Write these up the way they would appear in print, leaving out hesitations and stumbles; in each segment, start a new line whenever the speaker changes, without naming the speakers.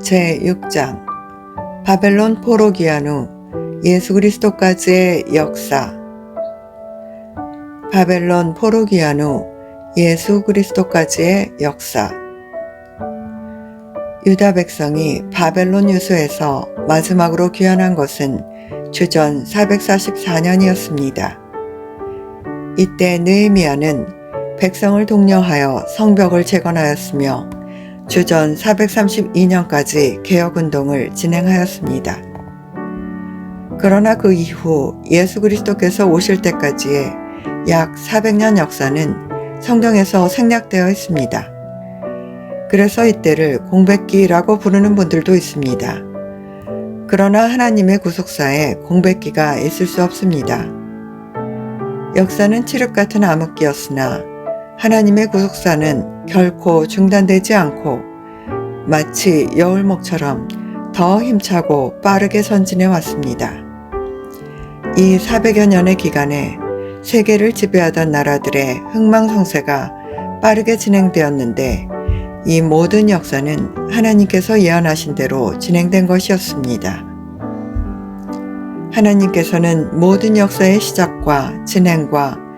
제6장 바벨론 포로 귀환 후 예수 그리스도까지의 역사. 바벨론 포로 귀환 후 예수 그리스도까지의 역사. 유다 백성이 바벨론 유수에서 마지막으로 귀환한 것은 주전 444년이었습니다. 이때 느헤미야는 백성을 독려하여 성벽을 재건하였으며 주전 432년까지 개혁운동을 진행하였습니다. 그러나 그 이후 예수 그리스도께서 오실 때까지의 약 400년 역사는 성경에서 생략되어 있습니다. 그래서 이때를 공백기라고 부르는 분들도 있습니다. 그러나 하나님의 구속사에 공백기가 있을 수 없습니다. 역사는 칠흑 같은 암흑기였으나 하나님의 구속사는 결코 중단되지 않고 마치 여울목처럼 더 힘차고 빠르게 전진해 왔습니다. 이 400여 년의 기간에 세계를 지배하던 나라들의 흥망성쇠가 빠르게 진행되었는데 이 모든 역사는 하나님께서 예언하신 대로 진행된 것이었습니다. 하나님께서는 모든 역사의 시작과 진행과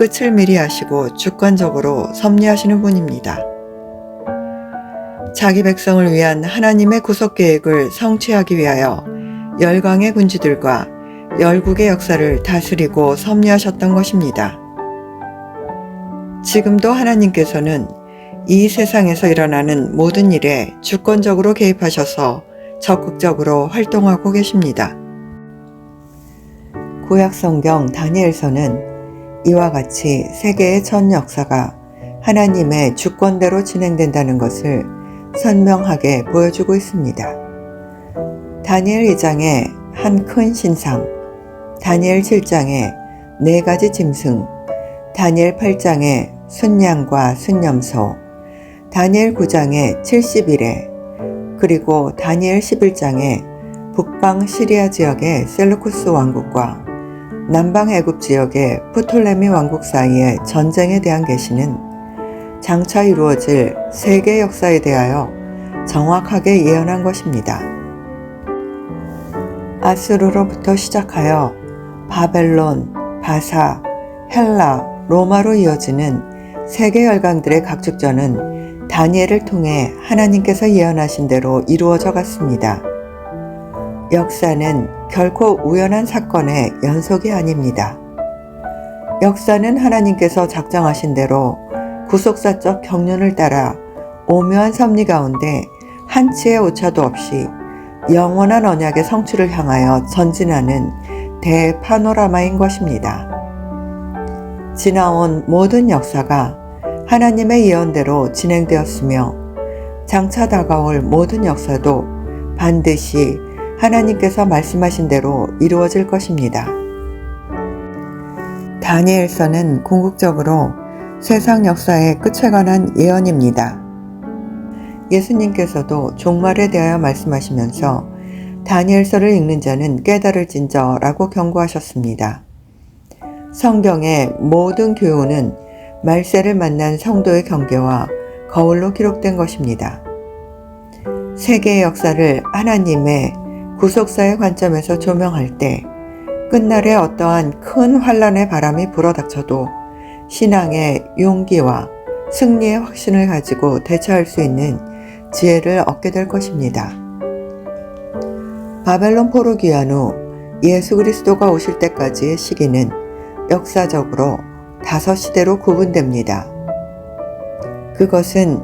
끝을 미리 아시고 주권적으로 섭리하시는 분입니다. 자기 백성을 위한 하나님의 구속 계획을 성취하기 위하여 열강의 군주들과 열국의 역사를 다스리고 섭리하셨던 것입니다. 지금도 하나님께서는 이 세상에서 일어나는 모든 일에 주권적으로 개입하셔서 적극적으로 활동하고 계십니다. 구약 성경 다니엘서는 이와 같이 세계의 전 역사가 하나님의 주권대로 진행된다는 것을 선명하게 보여주고 있습니다. 다니엘 2장에 한 큰 신상, 다니엘 7장에 4가지 짐승, 다니엘 8장에 순양과 순염소, 다니엘 9장에 70일에, 그리고 다니엘 11장에 북방 시리아 지역의 셀루쿠스 왕국과 남방 애굽 지역의 프톨레미 왕국 사이의 전쟁에 대한 계시는 장차 이루어질 세계 역사에 대하여 정확하게 예언한 것입니다. 아수르로부터 시작하여 바벨론, 바사, 헬라, 로마로 이어지는 세계 열강들의 각축전은 다니엘을 통해 하나님께서 예언하신 대로 이루어져 갔습니다. 역사는 결코 우연한 사건의 연속이 아닙니다. 역사는 하나님께서 작정하신 대로 구속사적 경륜을 따라 오묘한 섭리 가운데 한치의 오차도 없이 영원한 언약의 성취를 향하여 전진하는 대파노라마인 것입니다. 지나온 모든 역사가 하나님의 예언대로 진행되었으며 장차 다가올 모든 역사도 반드시 하나님께서 말씀하신 대로 이루어질 것입니다. 다니엘서는 궁극적으로 세상 역사의 끝에 관한 예언입니다. 예수님께서도 종말에 대하여 말씀하시면서 다니엘서를 읽는 자는 깨달을진저라고 경고하셨습니다. 성경의 모든 교훈은 말세를 만난 성도의 경계와 거울로 기록된 것입니다. 세계의 역사를 하나님의 구속사의 관점에서 조명할 때 끝날에 어떠한 큰 환란의 바람이 불어닥쳐도 신앙의 용기와 승리의 확신을 가지고 대처할 수 있는 지혜를 얻게 될 것입니다. 바벨론 포로 귀환 후 예수 그리스도가 오실 때까지의 시기는 역사적으로 5시대로 구분됩니다. 그것은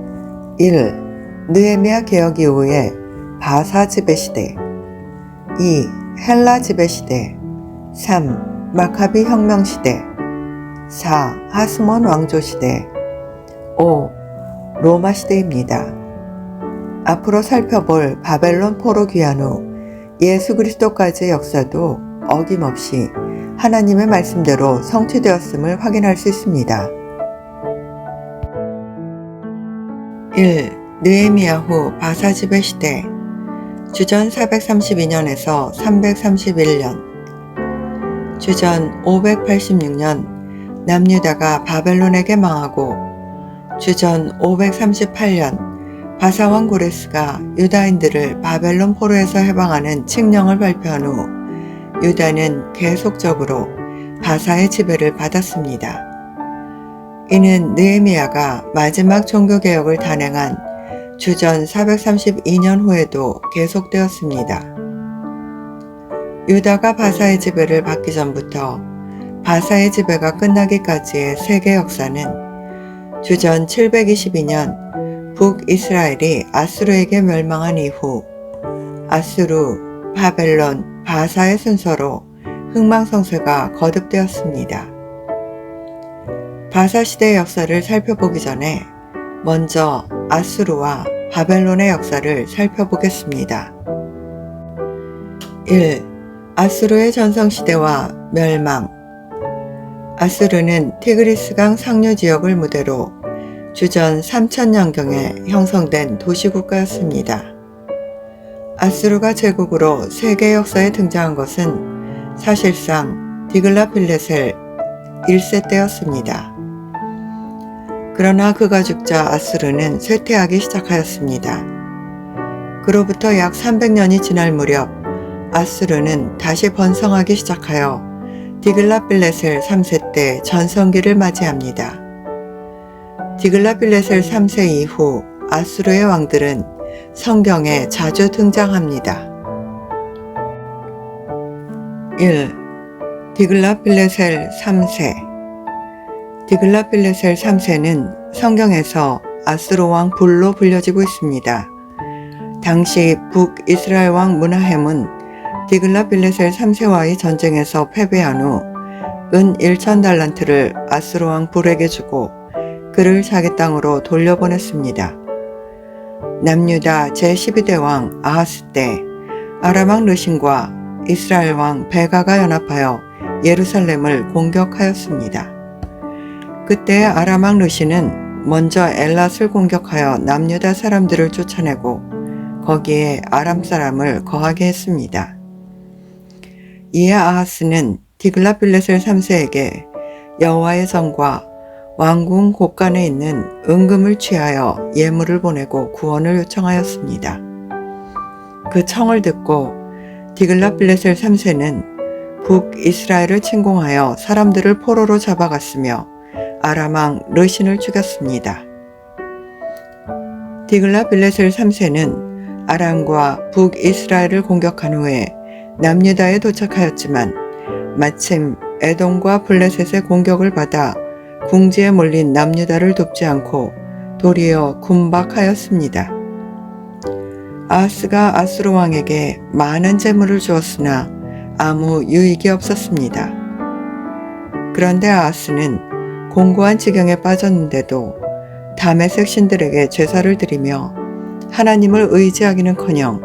1. 느헤미야 개혁 이후의 바사 지배 시대, 2. 헬라 지배 시대, 3. 마카비 혁명 시대, 4. 하스몬 왕조 시대, 5. 로마 시대입니다. 앞으로 살펴볼 바벨론 포로 귀환 후 예수 그리스도까지의 역사도 어김없이 하나님의 말씀대로 성취되었음을 확인할 수 있습니다. 1. 느헤미야 후 바사 지배 시대, 주전 432년에서 331년, 주전 586년 남유다가 바벨론에게 망하고 주전 538년 바사왕 고레스가 유다인들을 바벨론 포로에서 해방하는 칙령을 발표한 후 유다는 계속적으로 바사의 지배를 받았습니다. 이는 느헤미야가 마지막 종교개혁을 단행한 주전 432년 후에도 계속되었습니다. 유다가 바사의 지배를 받기 전부터 바사의 지배가 끝나기까지의 세계 역사는 주전 722년 북이스라엘이 아수르에게 멸망한 이후 아수르, 바벨론, 바사의 순서로 흥망성쇠가 거듭되었습니다. 바사 시대의 역사를 살펴보기 전에 먼저 아수르와 바벨론의 역사를 살펴보겠습니다. 1. 아수르의 전성시대와 멸망. 아수르는 티그리스강 상류 지역을 무대로 주전 3000년경에 형성된 도시국가였습니다. 아수르가 제국으로 세계 역사에 등장한 것은 사실상 디글라필레셀 1세 때였습니다. 그러나 그가 죽자 아수르는 쇠퇴하기 시작하였습니다. 그로부터 약 300년이 지날 무렵 아수르는 다시 번성하기 시작하여 디글라필레셀 3세 때 전성기를 맞이합니다. 디글라필레셀 3세 이후 아수르의 왕들은 성경에 자주 등장합니다. 1. 디글라필레셀 3세. 디글라필레셀 3세는 성경에서 아수르 왕 불로 불려지고 있습니다. 당시 북이스라엘 왕 므나헴은 디글라필레셀 3세와의 전쟁에서 패배한 후 은 1000달란트를 아수르 왕 불에게 주고 그를 자기 땅으로 돌려보냈습니다. 남유다 제12대 왕 아하스 때 아람 왕 르신과 이스라엘 왕 베가가 연합하여 예루살렘을 공격하였습니다. 그때 아람 왕 르신은 먼저 엘랏을 공격하여 남유다 사람들을 쫓아내고 거기에 아람 사람을 거하게 했습니다. 이에 아하스는 디글라필레셀 3세에게 여호와의 전과 왕궁 곳간에 있는 은금을 취하여 예물을 보내고 구원을 요청하였습니다. 그 청을 듣고 디글라필레셀 3세는 북이스라엘을 침공하여 사람들을 포로로 잡아갔으며 아람 왕 르신을 죽였습니다. 디글라필레셀 3세는 아람과 북이스라엘을 공격한 후에 남유다에 도착하였지만 마침 에돔과 블레셋의 공격을 받아 궁지에 몰린 남유다를 돕지 않고 도리어 군박하였습니다. 아하스가 아수르 왕에게 많은 재물을 주었으나 아무 유익이 없었습니다. 그런데 아하스는 공고한 지경에 빠졌는데도 다메섹 신들에게 제사를 드리며 하나님을 의지하기는커녕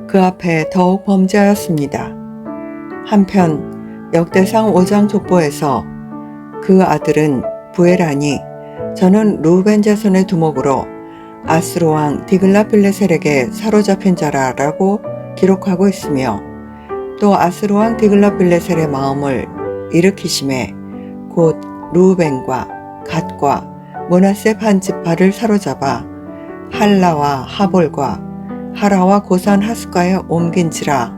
그 앞에 더욱 범죄하였습니다. 한편 역대상 5장 족보에서 그 아들은 부에란이 저는 루벤 자손의 두목으로 아수르 왕 디글라필레셀에게 사로잡힌 자라 라고 기록하고 있으며 또 아수르 왕 디글라필레셀의 마음을 일으키심에 곧 루벤과 갓과 므낫세 반지파를 사로잡아 할라와 하볼과 하라와 고산 하숫가에 옮긴지라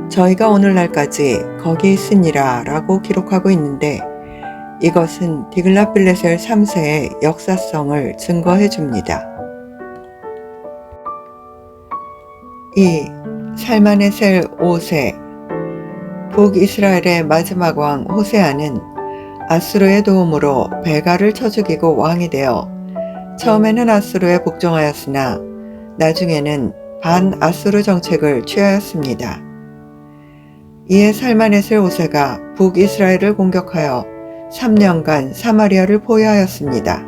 저희가 오늘날까지 거기 있으니라 라고 기록하고 있는데 이것은 디글라필레셀 3세의 역사성을 증거해 줍니다. 2. 살마네셀 5세. 북이스라엘의 마지막 왕 호세아는 아수르의 도움으로 베가를 쳐 죽이고 왕이 되어 처음에는 아수르에 복종하였으나 나중에는 반아수르 정책을 취하였습니다. 이에 살마네셀 5세가 북이스라엘을 공격하여 3년간 사마리아를 포위하였습니다.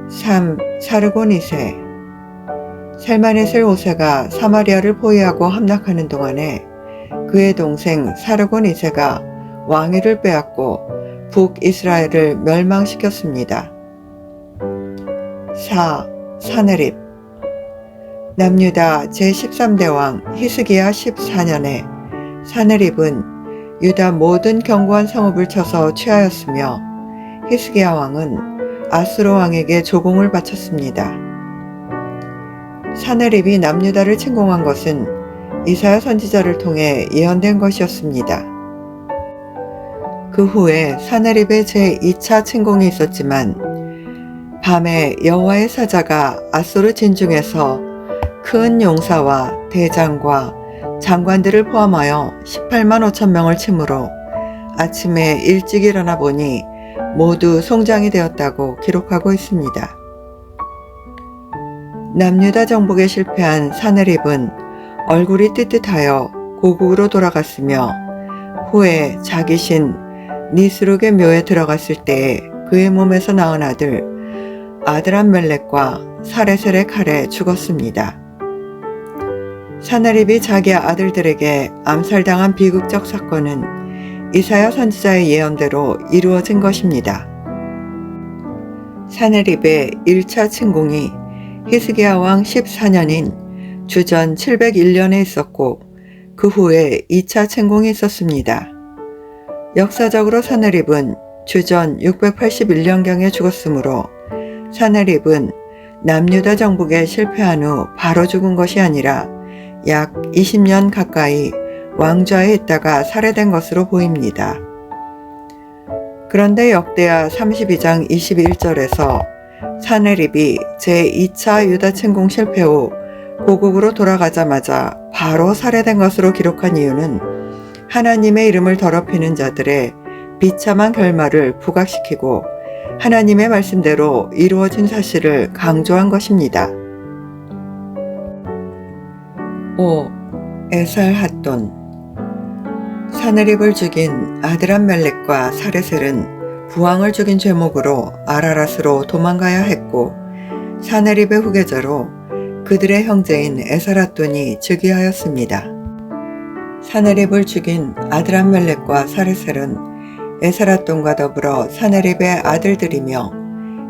3. 사르곤 2세. 살마네셀 5세가 사마리아를 포위하고 함락하는 동안에 그의 동생 사르곤 2세가 왕위를 빼앗고 북이스라엘을 멸망시켰습니다. 4. 사네립. 남유다 제13대 왕 히스기야 14년에 사네립은 유다 모든 견고한 성읍을 쳐서 취하였으며 히스기야 왕은 아수르 왕에게 조공을 바쳤습니다. 사내립이 남유다를 침공한 것은 이사야 선지자를 통해 예언된 것이었습니다. 그 후에 사내립의 제2차 침공이 있었지만 밤에 여호와의 사자가 아수르 진중에서 큰 용사와 대장과 장관들을 포함하여 18만 5천 명을 치므로 아침에 일찍 일어나 보니 모두 송장이 되었다고 기록하고 있습니다. 남유다 정복에 실패한 사내립은 얼굴이 뜨뜻하여 고국으로 돌아갔으며 후에 자기 신 니스룩의 묘에 들어갔을 때에 그의 몸에서 낳은 아드람멜렉과 사레셀의 칼에 죽었습니다. 사내립이 자기 아들들에게 암살당한 비극적 사건은 이사야 선지자의 예언대로 이루어진 것입니다. 사내립의 1차 침공이 히스기야 왕 14년인 주전 701년에 있었고 그 후에 2차 침공이 있었습니다. 역사적으로 사내립은 주전 681년경에 죽었으므로 사내립은 남유다 정복에 실패한 후 바로 죽은 것이 아니라 약 20년 가까이 왕좌에 있다가 살해된 것으로 보입니다. 그런데 역대하 32장 21절에서 사내립이 제2차 유다 침공 실패 후 고국으로 돌아가자마자 바로 살해된 것으로 기록한 이유는 하나님의 이름을 더럽히는 자들의 비참한 결말을 부각시키고 하나님의 말씀대로 이루어진 사실을 강조한 것입니다. 5. 에살핫돈. 사내립을 죽인 아드람멜렉과 사레셀은 부왕을 죽인 죄목으로 아라랏으로 도망가야 했고 사내립의 후계자로 그들의 형제인 에살핫돈이 즉위하였습니다. 사내립을 죽인 아드람멜렉과 사레셀은 에살핫돈과 더불어 사내립의 아들들이며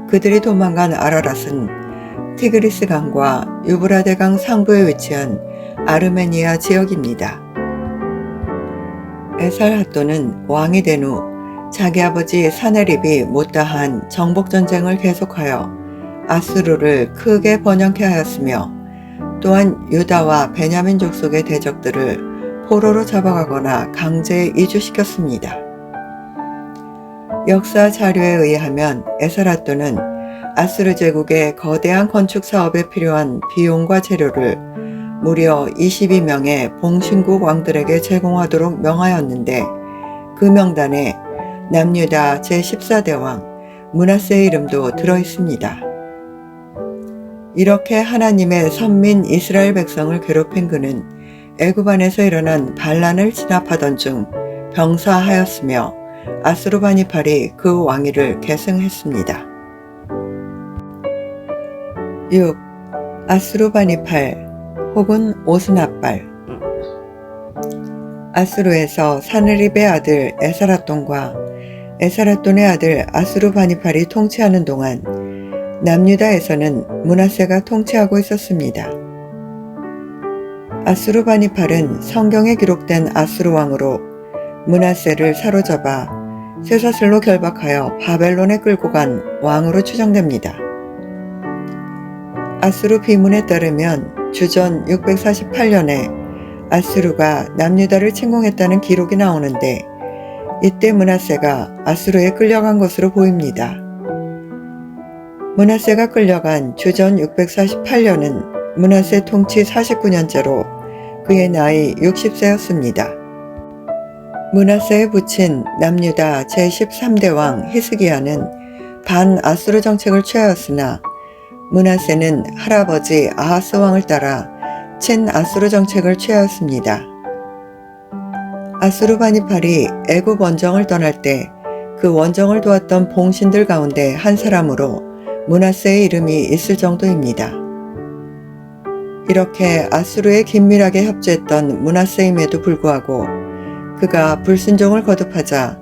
그들이 도망간 아라랏은 티그리스 강과 유브라데 강 상부에 위치한 아르메니아 지역입니다. 에살핫돈은 왕이 된 후 자기 아버지 사내립이 못다한 정복전쟁을 계속하여 아수르를 크게 번영케 하였으며 또한 유다와 베냐민 족속의 대적들을 포로로 잡아가거나 강제 이주시켰습니다. 역사 자료에 의하면 에살핫돈은 아수르 제국의 거대한 건축 사업에 필요한 비용과 재료를 무려 22명의 봉신국 왕들에게 제공하도록 명하였는데 그 명단에 남유다 제14대 왕 므낫세의 이름도 들어있습니다. 이렇게 하나님의 선민 이스라엘 백성을 괴롭힌 그는 애굽 안에서 일어난 반란을 진압하던 중 병사하였으며 아스루바니팔이 그 왕위를 계승했습니다. 6. 아스루바니팔 혹은 오스나팔. 아수르에서 사느립의 아들 에살핫돈과 에살핫돈의 아들 아스루바니팔이 통치하는 동안 남유다에서는 므낫세가 통치하고 있었습니다. 아스루바니팔은 성경에 기록된 아수르 왕으로 므낫세를 사로잡아 쇠사슬로 결박하여 바벨론에 끌고 간 왕으로 추정됩니다. 아수르 비문에 따르면 주전 648년에 아수르가 남유다를 침공했다는 기록이 나오는데 이때 므낫세가 아수르에 끌려간 것으로 보입니다. 므낫세가 끌려간 주전 648년은 므낫세 통치 49년째로 그의 나이 60세였습니다. 므낫세의 부친 남유다 제13대 왕 히스기야는 반아수르 정책을 취하였으나 므낫세는 할아버지 아하스 왕을 따라 친아수르 정책을 취하였습니다. 아스루바니팔이 애굽 원정을 떠날 때 그 원정을 도왔던 봉신들 가운데 한 사람으로 므낫세의 이름이 있을 정도입니다. 이렇게 아수르에 긴밀하게 협조했던 므낫세임에도 불구하고 그가 불순종을 거듭하자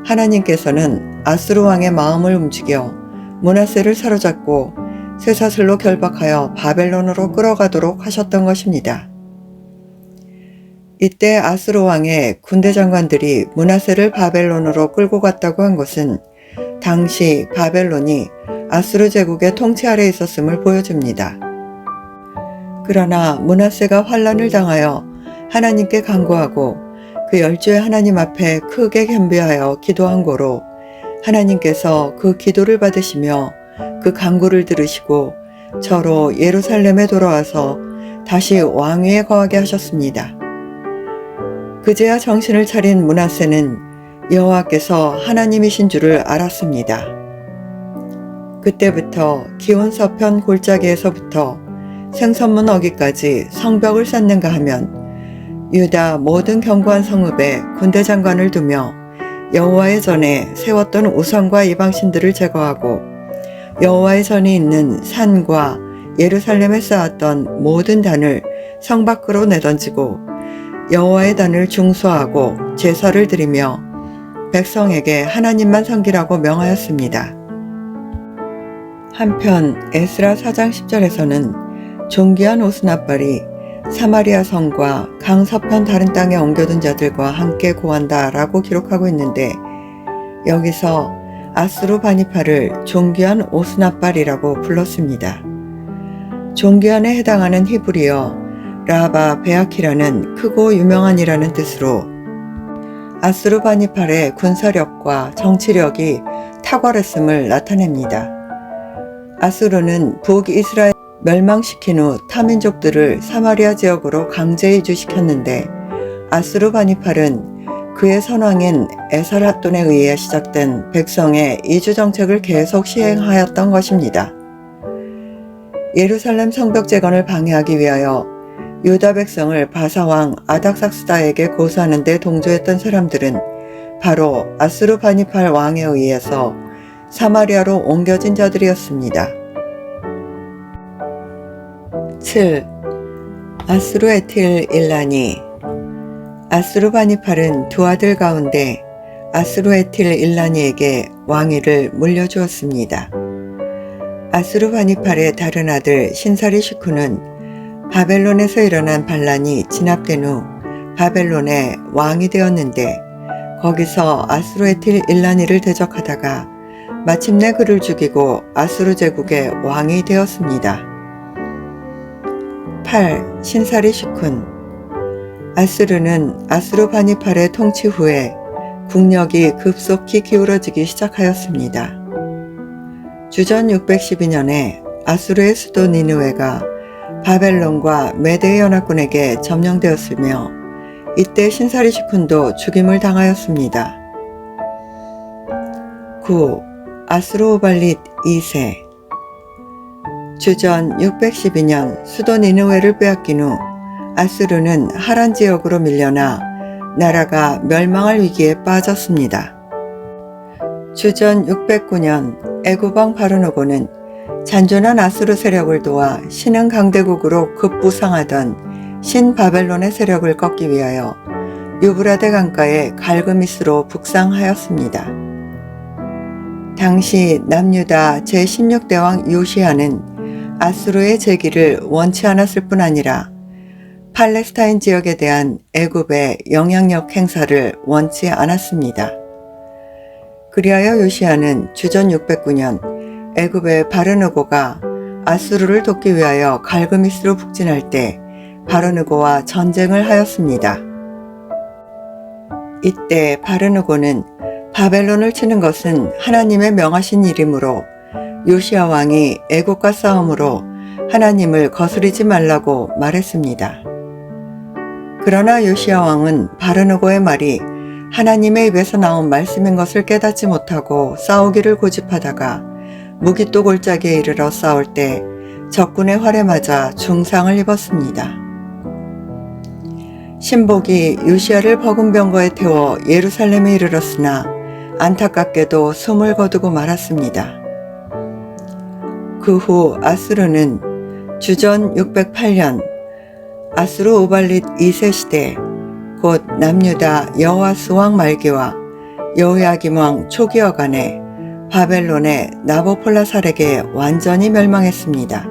하나님께서는 아수르 왕의 마음을 움직여 므낫세를 사로잡고 쇠사슬로 결박하여 바벨론으로 끌어가도록 하셨던 것입니다. 이때 아수르 왕의 군대 장관들이 므낫세를 바벨론으로 끌고 갔다고 한 것은 당시 바벨론이 아수르 제국의 통치 아래에 있었음을 보여줍니다. 그러나 므낫세가 환난을 당하여 하나님께 간구하고 그 열주의 하나님 앞에 크게 겸비하여 기도한 고로 하나님께서 그 기도를 받으시며 그 간구를 들으시고 저로 예루살렘에 돌아와서 다시 왕위에 거하게 하셨습니다. 그제야 정신을 차린 므낫세는 여호와께서 하나님이신 줄을 알았습니다. 그때부터 기온 서편 골짜기에서부터 생선문 어기까지 성벽을 쌓는가 하면 유다 모든 견고한 성읍에 군대 장관을 두며 여호와의 전에 세웠던 우상과 이방신들을 제거하고 여호와의 전이 있는 산과 예루살렘에 쌓았던 모든 단을 성 밖으로 내던지고 여호와의 단을 중수하고 제사를 드리며 백성에게 하나님만 섬기라고 명하였습니다. 한편 에스라 4장 10절에서는 존귀한 오스나발이 사마리아 성과 강 서편 다른 땅에 옮겨둔 자들과 함께 고한다 라고 기록하고 있는데, 여기서 아스루바니팔을 존귀한 오스나발이라고 불렀습니다. 존귀한에 해당하는 히브리어 라바 베아키라는 크고 유명한이라는 뜻으로 아스루바니팔의 군사력과 정치력이 탁월했음을 나타냅니다. 아수르는 북이스라엘 멸망시킨 후 타민족들을 사마리아 지역으로 강제 이주시켰는데, 아스루바니팔은 그의 선왕인 에살핫돈에 의해 시작된 백성의 이주 정책을 계속 시행하였던 것입니다. 예루살렘 성벽 재건을 방해하기 위하여 유다 백성을 바사왕 아닥삭스다에게 고소하는 데 동조했던 사람들은 바로 아스루바니팔 왕에 의해서 사마리아로 옮겨진 자들이었습니다. 7. 아스루에틸 일라니. 아스루바니팔은 두 아들 가운데 아스루에틸 일라니에게 왕위를 물려주었습니다. 아스루바니팔의 다른 아들 신사리 시쿠는 바벨론에서 일어난 반란이 진압된 후 바벨론의 왕이 되었는데, 거기서 아스루에틸 일라니를 대적하다가 마침내 그를 죽이고 아수르 제국의 왕이 되었습니다. 8. 신사리 시쿤. 아수르는 아스루바니팔의 통치 후에 국력이 급속히 기울어지기 시작하였습니다. 주전 612년에 아수르의 수도 니느웨가 바벨론과 메대의 연합군에게 점령되었으며, 이때 신사리 시쿤도 죽임을 당하였습니다. 9. 아스루오발릿 2세. 주전 612년 수도 니느웨를 빼앗긴 후 아수르는 하란 지역으로 밀려나 나라가 멸망할 위기에 빠졌습니다. 주전 609년 애굽왕 바르노고는 잔존한 아수르 세력을 도와 신흥 강대국으로 급부상하던 신바벨론의 세력을 꺾기 위하여 유브라데 강가의 갈그미스로 북상하였습니다. 당시 남유다 제16대 왕 요시야는 아수르의 제기를 원치 않았을 뿐 아니라 팔레스타인 지역에 대한 애굽의 영향력 행사를 원치 않았습니다. 그리하여 요시야는 주전 609년 애굽의 바르느고가 아수르를 돕기 위하여 갈그미스로 북진할 때 바르느고와 전쟁을 하였습니다. 이때 바르느고는 바벨론을 치는 것은 하나님의 명하신 일이므로 요시야 왕이 애국과 싸움으로 하나님을 거스르지 말라고 말했습니다. 그러나 요시야 왕은 바르느고의 말이 하나님의 입에서 나온 말씀인 것을 깨닫지 못하고 싸우기를 고집하다가 무기또 골짜기에 이르러 싸울 때 적군의 활에 맞아 중상을 입었습니다. 신복이 요시야를 버금병거에 태워 예루살렘에 이르렀으나 안타깝게도 숨을 거두고 말았습니다. 그 후 아수르는 주전 608년 아수르 오발릿 2세 시대, 곧 남유다 여호아스 왕 말기와 여호야김 왕 초기여간에 바벨론의 나보폴라살에게 완전히 멸망했습니다.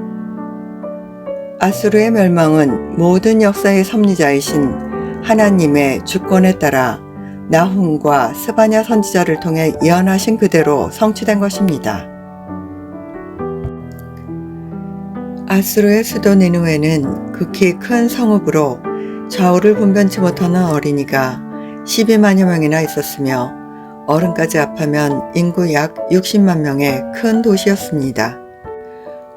아수르의 멸망은 모든 역사의 섭리자이신 하나님의 주권에 따라 나훔과 스바냐 선지자를 통해 예언하신 그대로 성취된 것입니다. 아수르의 수도 니느웨는 극히 큰 성읍으로 좌우를 분변치 못하는 어린이가 12만여 명이나 있었으며 어른까지 합하면 인구 약 60만 명의 큰 도시였습니다.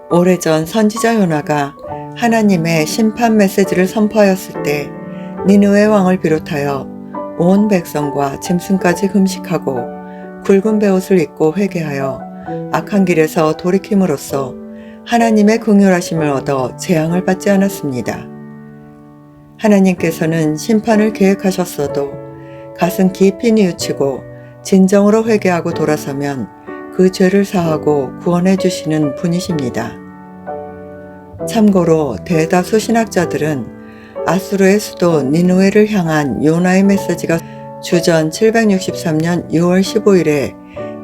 오래전 선지자 요나가 하나님의 심판 메시지를 선포하였을 때 니느웨 왕을 비롯하여 온 백성과 짐승까지 금식하고 굵은 베옷을 입고 회개하여 악한 길에서 돌이킴으로써 하나님의 긍휼하심을 얻어 재앙을 받지 않았습니다. 하나님께서는 심판을 계획하셨어도 가슴 깊이 뉘우치고 진정으로 회개하고 돌아서면 그 죄를 사하고 구원해 주시는 분이십니다. 참고로 대다수 신학자들은 아수르의 수도 니느웨를 향한 요나의 메시지가 주전 763년 6월 15일에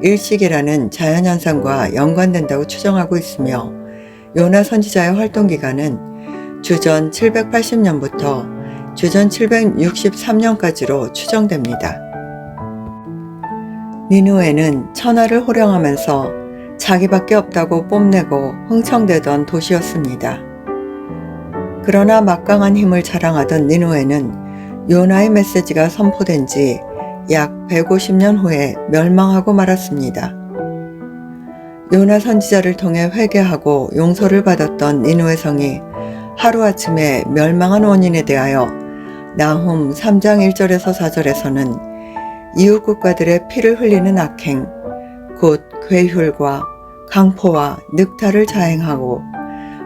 일식이라는 자연현상과 연관된다고 추정하고 있으며 요나 선지자의 활동 기간은 주전 780년부터 주전 763년까지로 추정됩니다. 니느웨는 천하를 호령하면서 자기밖에 없다고 뽐내고 흥청대던 도시였습니다. 그러나 막강한 힘을 자랑하던 니느웨는 요나의 메시지가 선포된 지 약 150년 후에 멸망하고 말았습니다. 요나 선지자를 통해 회개하고 용서를 받았던 니느웨 성이 하루아침에 멸망한 원인에 대하여 나훔 3장 1절에서 4절에서는 이웃 국가들의 피를 흘리는 악행, 곧 괴휼과 강포와 늑탈을 자행하고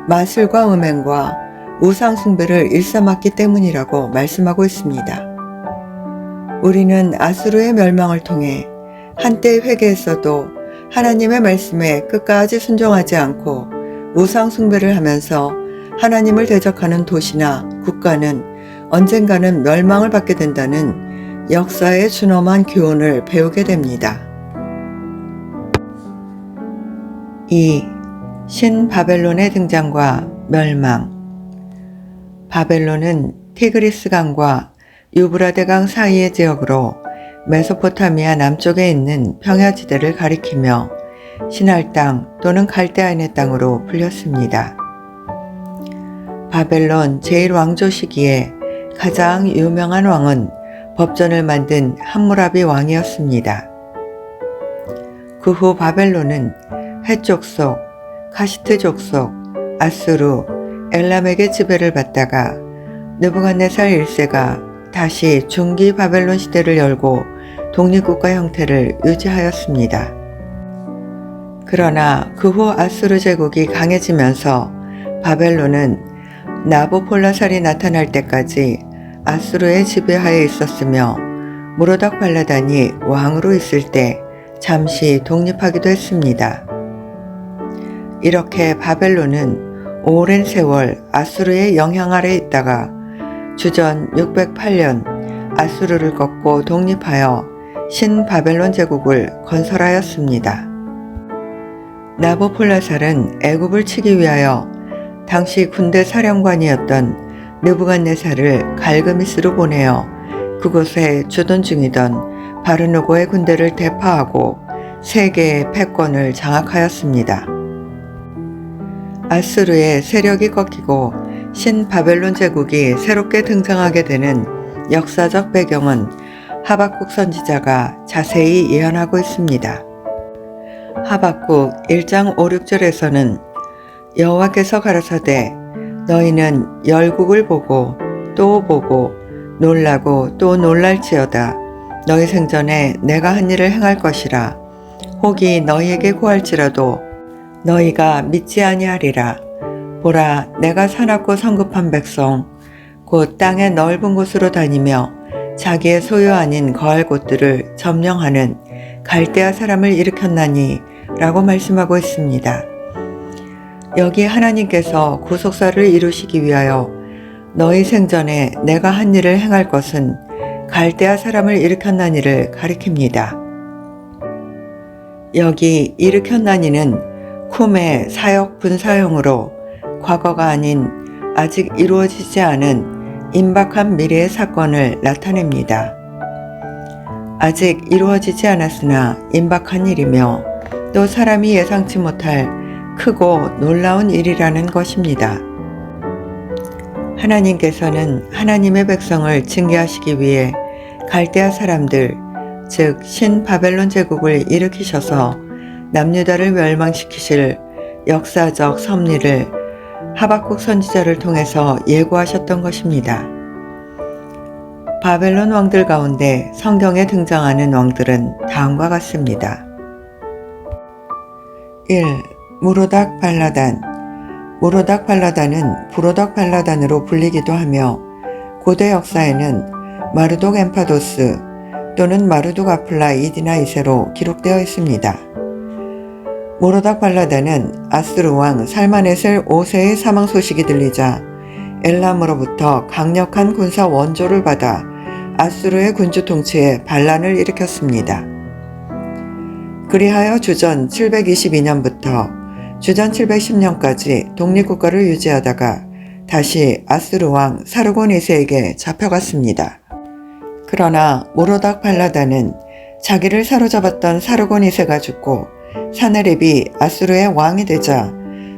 마술과 음행과 우상 숭배를 일삼았기 때문이라고 말씀하고 있습니다. 우리는 아수르의 멸망을 통해 한때 회개했어도 하나님의 말씀에 끝까지 순종하지 않고 우상 숭배를 하면서 하나님을 대적하는 도시나 국가는 언젠가는 멸망을 받게 된다는 역사의 준엄한 교훈을 배우게 됩니다. 2. 신바벨론의 등장과 멸망. 바벨론은 티그리스강과 유브라데강 사이의 지역으로 메소포타미아 남쪽에 있는 평야지대를 가리키며 신할 땅 또는 갈대아인의 땅으로 불렸습니다. 바벨론 제1왕조 시기에 가장 유명한 왕은 법전을 만든 함무라비 왕이었습니다. 그 후 바벨론은 헷 족속, 카시트 족속, 아수르, 엘람에게 지배를 받다가 느부갓네살 1세가 다시 중기 바벨론 시대를 열고 독립국가 형태를 유지하였습니다. 그러나 그 후 아수르 제국이 강해지면서 바벨론은 나부폴라살이 나타날 때까지 아수르의 지배하에 있었으며 무로닥 발라단이 왕으로 있을 때 잠시 독립하기도 했습니다. 이렇게 바벨론은 오랜 세월 아수르의 영향 아래 있다가 주전 608년 아수르를 꺾고 독립하여 신바벨론 제국을 건설하였습니다. 나부폴라살은 애굽을 치기 위하여 당시 군대 사령관이었던 느부갓네살을 갈그미스로 보내어 그곳에 주둔 중이던 바르누고의 군대를 대파하고 세 개의 패권을 장악하였습니다. 아수르의 세력이 꺾이고 신바벨론 제국이 새롭게 등장하게 되는 역사적 배경은 하박국 선지자가 자세히 예언하고 있습니다. 하박국 1장 5, 6절에서는 여호와께서 가라사대 너희는 열국을 보고 또 보고 놀라고 또 놀랄지어다. 너희 생전에 내가 한 일을 행할 것이라. 혹이 너희에게 구할지라도 너희가 믿지 아니하리라. 보라, 내가 사납고 성급한 백성 곧 땅의 넓은 곳으로 다니며 자기의 소유 아닌 거할 곳들을 점령하는 갈대아 사람을 일으켰나니 라고 말씀하고 있습니다. 여기 하나님께서 구속사를 이루시기 위하여 너희 생전에 내가 한 일을 행할 것은 갈대아 사람을 일으켰나니를 가리킵니다. 여기 일으켰나니는 쿰의 사역 분사형으로 과거가 아닌 아직 이루어지지 않은 임박한 미래의 사건을 나타냅니다. 아직 이루어지지 않았으나 임박한 일이며 또 사람이 예상치 못할 크고 놀라운 일이라는 것입니다. 하나님께서는 하나님의 백성을 징계하시기 위해 갈대아 사람들, 즉 신바벨론 제국을 일으키셔서 남유다를 멸망시키실 역사적 섭리를 하박국 선지자를 통해서 예고하셨던 것입니다. 바벨론 왕들 가운데 성경에 등장하는 왕들은 다음과 같습니다. 1. 무로닥 발라단. 무로닥 발라단은 부로닥 발라단으로 불리기도 하며 고대 역사에는 마르독 엠파도스 또는 마르둑 아플라 이디나 2세로 기록되어 있습니다. 무로닥 발라단은 아스루 왕 살마네셀 5세의 사망 소식이 들리자 엘람으로부터 강력한 군사 원조를 받아 아수르의 군주 통치에 반란을 일으켰습니다. 그리하여 주전 722년부터 주전 710년까지 독립국가를 유지하다가 다시 아스루 왕 사르곤 2세에게 잡혀갔습니다. 그러나 무로닥 발라단은 자기를 사로잡았던 사르곤 2세가 죽고 사네립이 아수르의 왕이 되자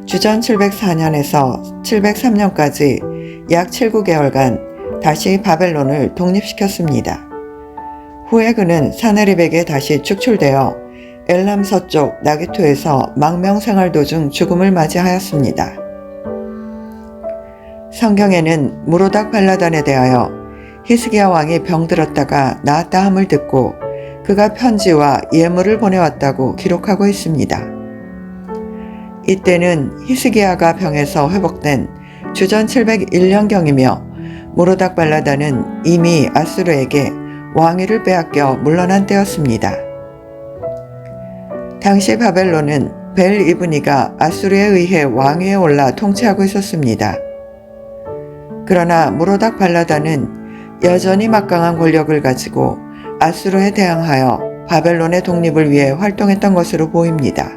주전 704년에서 703년까지 약 7~9개월간 다시 바벨론을 독립시켰습니다. 후에 그는 사네립에게 다시 축출되어 엘람 서쪽 나기토에서 망명생활 도중 죽음을 맞이하였습니다. 성경에는 무로닥 발라단에 대하여 히스기야 왕이 병들었다가 나았다 함을 듣고 그가 편지와 예물을 보내왔다고 기록하고 있습니다. 이때는 히스기야가 병에서 회복된 주전 701년경이며 무로닥 발라단은 이미 아수르에게 왕위를 빼앗겨 물러난 때였습니다. 당시 바벨론은 벨 이브니가 아수르에 의해 왕위에 올라 통치하고 있었습니다. 그러나 무로닥 발라단은 여전히 막강한 권력을 가지고 아수르에 대항하여 바벨론의 독립을 위해 활동했던 것으로 보입니다.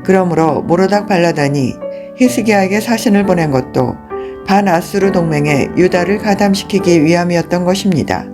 그러므로 무로닥 발라단이 히스기야에게 사신을 보낸 것도 반아수르 동맹에 유다를 가담시키기 위함이었던 것입니다.